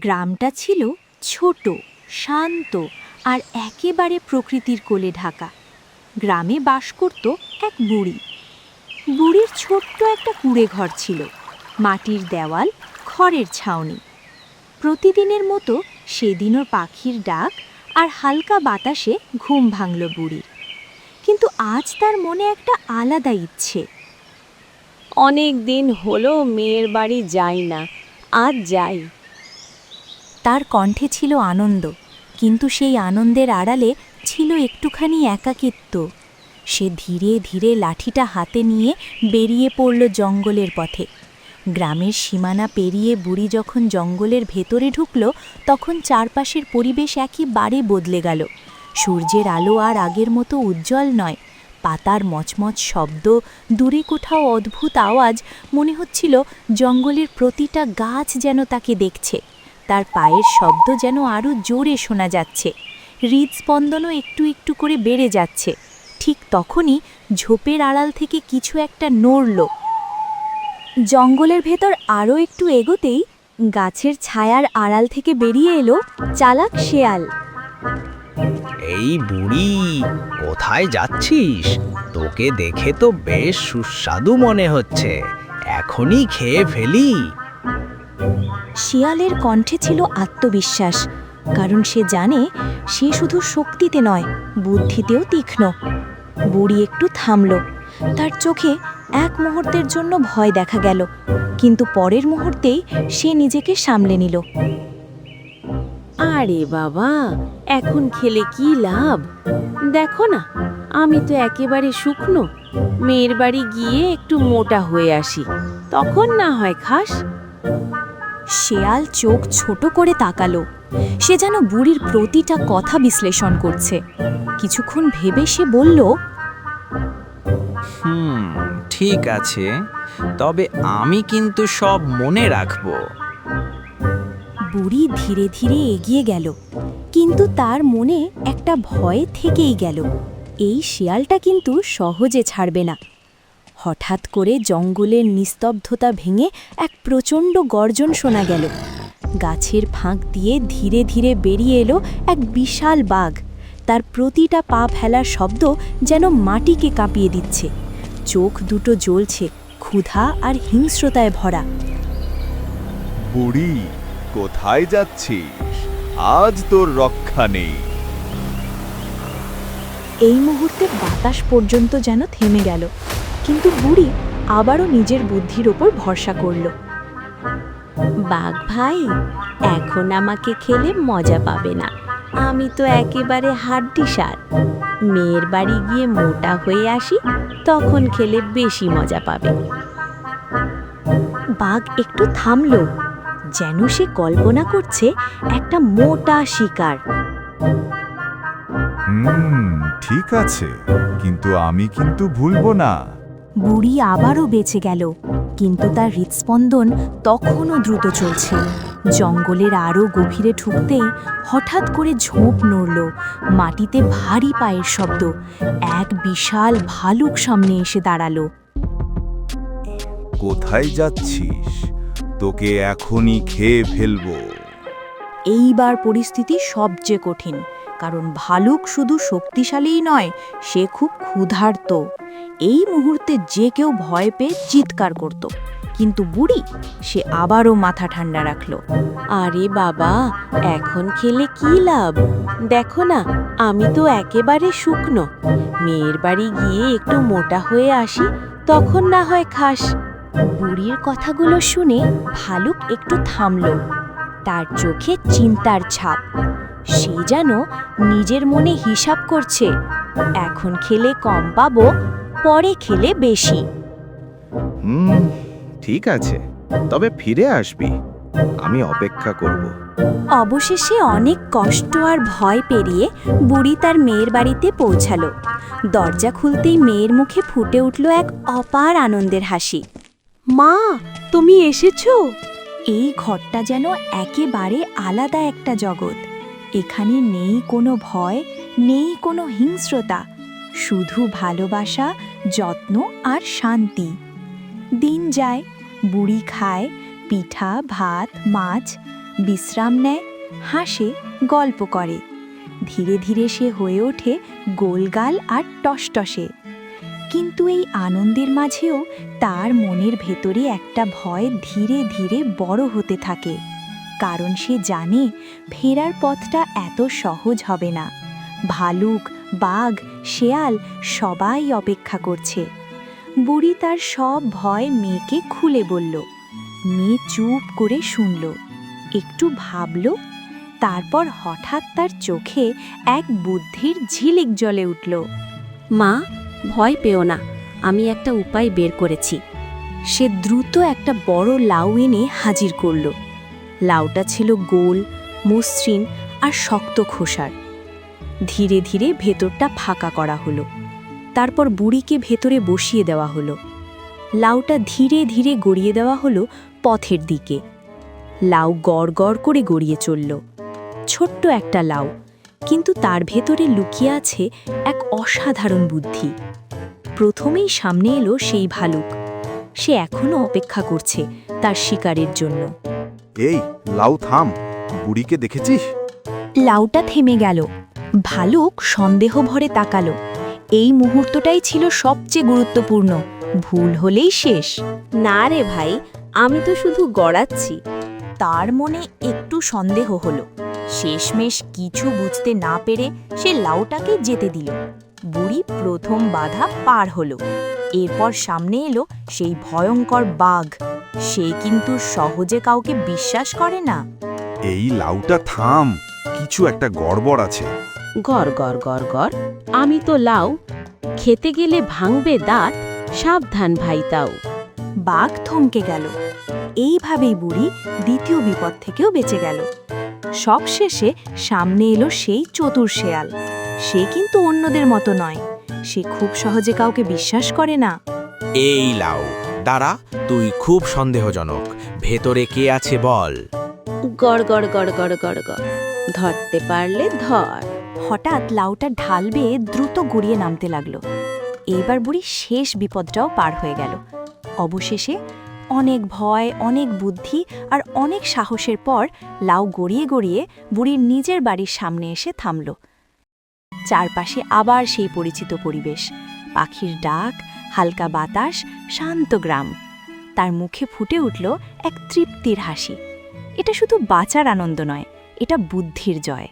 গ্রামটা ছিল ছোট, শান্ত আর একেবারে প্রকৃতির কোলে ঢাকা। গ্রামে বাস করত এক বুড়ি। বুড়ির ছোট্ট একটা কুঁড়ে ঘর ছিল, মাটির দেওয়াল, খড়ের ছাউনি। প্রতিদিনের মতো সেদিনও পাখির ডাক আর হালকা বাতাসে ঘুম ভাঙল বুড়ির। কিন্তু আজ তার মনে একটা আলাদা ইচ্ছে। অনেক দিন হলো মেয়ের বাড়ি যাই না, আজ যাই। তার কণ্ঠে ছিল আনন্দ, কিন্তু সেই আনন্দের আড়ালে ছিল একটুখানি একাকিত্ব। সে ধীরে ধীরে লাঠিটা হাতে নিয়ে বেরিয়ে পড়ল জঙ্গলের পথে। গ্রামের সীমানা পেরিয়ে বুড়ি যখন জঙ্গলের ভেতরে ঢুকল, তখন চারপাশের পরিবেশ একেবারে বদলে গেল। সূর্যের আলো আর আগের মতো উজ্জ্বল নয়। পাতার মচমচ শব্দ, দূরে কোথাও অদ্ভুত আওয়াজ, মনে হচ্ছিল জঙ্গলের প্রতিটা গাছ যেন তাকে দেখছে। তার পায়ের শব্দ যেন আরও জোরে শোনা যাচ্ছে। হৃদস্পন্দনও একটু একটু করে বেড়ে যাচ্ছে। ঠিক তখনই ঝোপের আড়াল থেকে কিছু একটা নড়ল। জঙ্গলের ভেতর আরও একটু এগোতেই গাছের ছায়ার আড়াল থেকে বেরিয়ে এলো চালাক শেয়াল। এই বুড়ি, কোথায় যাচ্ছিস? তোকে দেখে তো বেশ সুস্বাদু মনে হচ্ছে, এখনই খেয়ে ফেলি। শিয়ালের কণ্ঠে ছিল আত্মবিশ্বাস, কারণ সে জানে সে শুধু শক্তিতে নয়, বুদ্ধিতেও তীক্ষ্ণ। বুড়ি একটু থামল। তার চোখে এক মুহূর্তের জন্য ভয় দেখা গেল, কিন্তু পরের মুহূর্তেই সে নিজেকে সামলে নিল। আরে বাবা, এখন খেলে কি লাভ? দেখো না, আমি তো একেবারে শুকনো। মেয়ের বাড়ি গিয়ে একটু মোটা হয়ে আসি, তখন না হয় খাস। শেয়াল চোখ ছোট করে তাকালো। সে যেন বুড়ির প্রতিটা কথা বিশ্লেষণ করছে। কিছুক্ষণ ভেবে সে বলল, ঠিক আছে, তবে আমি কিন্তু সব মনে রাখবো। বুড়ি ধীরে ধীরে এগিয়ে গেল, কিন্তু তার মনে একটা ভয় থেকেই গেল। এই শিয়ালটা কিন্তু সহজে ছাড়বে না। হঠাৎ করে জঙ্গলের নিস্তব্ধতা ভেঙে এক প্রচণ্ড গর্জন শোনা গেল। গাছের ফাঁক দিয়ে ধীরে ধীরে বেরিয়ে এলো এক বিশাল বাঘ। তার প্রতিটা পা ফেলার শব্দ যেন মাটিকে কাঁপিয়ে দিচ্ছে। চোখ দুটো জ্বলছে, ক্ষুধা আর হিংস্রতায় ভরা। বুড়ি, কোথায় যাচ্ছিস? আজ তোর রক্ষা নেই। এই মুহূর্তে বাতাস পর্যন্ত যেন থেমে গেল, কিন্তু বুড়ি আবারও নিজের বুদ্ধির ওপর ভরসা করল। বাঘ ভাই, এখন আমাকে খেলে মজা পাবে না। আমি তো একেবারে হাড্ডিসার। মেয়ের বাড়ি গিয়ে মোটা হয়ে আসি, তখন খেলে বেশি মজা পাবে। বাঘ একটু থামল, যেন সে কল্পনা করছে একটা মোটা শিকার। ঠিক আছে, কিন্তু আমি কিন্তু ভুলবো না। বুড়ি আবারও বেঁচে গেল, কিন্তু তার হৃদস্পন্দন তখনও দ্রুত চলছে। জঙ্গলের আরও গভীরে ঢুকতেই হঠাৎ করে ঝোঁপ নড়ল, মাটিতে ভারী পায়ের শব্দ। এক বিশাল ভালুক সামনে এসে দাঁড়ালো। কোথায় যাচ্ছিস? তোকে এখনই খেয়ে ফেলবো। এইবার পরিস্থিতি সবচেয়ে কঠিন, কারণ ভালুক শুধু শক্তিশালীই নয়, সে খুব ক্ষুধার্ত। এই মুহূর্তে যে কেউ ভয় পেয়ে চিৎকার করত, কিন্তু বুড়ি সে আবারও মাথা ঠান্ডা রাখল। আরে বাবা, এখন খেলে কি লাভ? দেখো না, আমি তো একেবারে শুকনো। মেয়ের বাড়ি গিয়ে একটু মোটা হয়ে আসি, তখন না হয় খাস। বুড়ির কথাগুলো শুনে ভালুক একটু থামল। তার চোখে চিন্তার ছাপ। সে যেন নিজের মনে হিসাব করছে, এখন খেলে কম পাবো, পরে খেলে বেশি। ঠিক আছে, তবে ফিরে আসবি, আমি অপেক্ষা করব। অবশেষে অনেক কষ্ট আর ভয় পেরিয়ে বুড়ি তার মেয়ের বাড়িতে পৌঁছালো। দরজা খুলতেই মেয়ের মুখে ফুটে উঠল এক অপার আনন্দের হাসি। মা, তুমি এসেছো? এই ঘরটা যেন একেবারে আলাদা একটা জগৎ। এখানে নেই কোনো ভয়, নেই কোনো হিংস্রতা, শুধু ভালোবাসা, যত্ন আর শান্তি। দিন যায়, বুড়ি খায় পিঠা, ভাত, মাছ, বিশ্রাম নেয়, হাসে, গল্প করে। ধীরে ধীরে সে হয়ে ওঠে গোলগাল আর টসটসে। কিন্তু এই আনন্দের মাঝেও তার মনের ভেতরে একটা ভয় ধীরে ধীরে বড় হতে থাকে, কারণ সে জানে ফেরার পথটা এত সহজ হবে না। ভালুক, বাঘ, শেয়াল সবাই অপেক্ষা করছে। বুড়ি তার সব ভয় মেয়েকে খুলে বলল। মেয়ে চুপ করে শুনল, একটু ভাবল, তারপর হঠাৎ তার চোখে এক বুদ্ধির ঝিলিক জ্বলে উঠল। মা, ভয় পেও না, আমি একটা উপায় বের করেছি। সে দ্রুত একটা বড় লাউ এনে হাজির করল। লাউটা ছিল গোল, মসৃণ আর শক্ত খোসার। ধীরে ধীরে ভেতরটা ফাঁকা করা হলো। তারপর বুড়িকে ভেতরে বসিয়ে দেওয়া হলো। লাউটা ধীরে ধীরে গড়িয়ে দেওয়া হলো পথের দিকে। লাউ গড় গড় করে গড়িয়ে চলল। ছোট্ট একটা লাউ, কিন্তু তার ভেতরে লুকিয়ে আছে এক অসাধারণ বুদ্ধি। প্রথমেই সামনে এলো সেই ভালুক। সে এখনো অপেক্ষা করছে তার শিকারের জন্য। এই লাউ থাম, বুড়িকে দেখেছিস? লাউটা থেমে গেল। ভালুক সন্দেহ ভরে তাকালো। এই মুহূর্তটাই ছিল সবচেয়ে গুরুত্বপূর্ণ, ভুল হলেই শেষ। না রে ভাই, আমি তো শুধু গড়াচ্ছি। তার মনে একটু সন্দেহ হলো। শেষমেশ কিছু বুঝতে না পেরে সে লাউটাকে যেতে দিল। বুড়ি প্রথম বাধা পার হলো। এরপর সামনে এলো সেই ভয়ঙ্কর বাঘ। সে কিন্তু সহজে কাউকে বিশ্বাস করে না। এই লাউটা থাম, কিছু একটা গড়বড় আছে। গড় গড় গড় গড়, আমি তো লাউ, খেতে গেলে ভাঙবে দাঁত, সাবধান ভাই তাও। বাঘ থমকে গেল। এইভাবেই বুড়ি দ্বিতীয় বিপদ থেকেও বেঁচে গেল। সবশেষে সামনে এলো সেই চতুর শেয়াল। সে কিন্তু অন্যদের মতো নয়। সে খুব সহজে কাউকে বিশ্বাস করে না। এই লাউ, দাঁড়া, তুই খুব সন্দেহজনক। ভেতরে কে আছে বল। গড় গড় গড় গড় গড় গড়, ধরতে পারলে ধর। হঠাৎ লাউটা ঢাল বেয়ে দ্রুত গড়িয়ে নামতে লাগলো। এইবার বুড়ি শেষ বিপদটাও পার হয়ে গেল। অবশেষে অনেক ভয়, অনেক বুদ্ধি আর অনেক সাহসের পর লাউ গড়িয়ে গড়িয়ে বুড়ির নিজের বাড়ির সামনে এসে থামল। চারপাশে আবার সেই পরিচিত পরিবেশ, পাখির ডাক, হালকা বাতাস, শান্ত গ্রাম। তার মুখে ফুটে উঠল এক তৃপ্তির হাসি। এটা শুধু বাঁচার আনন্দ নয়, এটা বুদ্ধির জয়।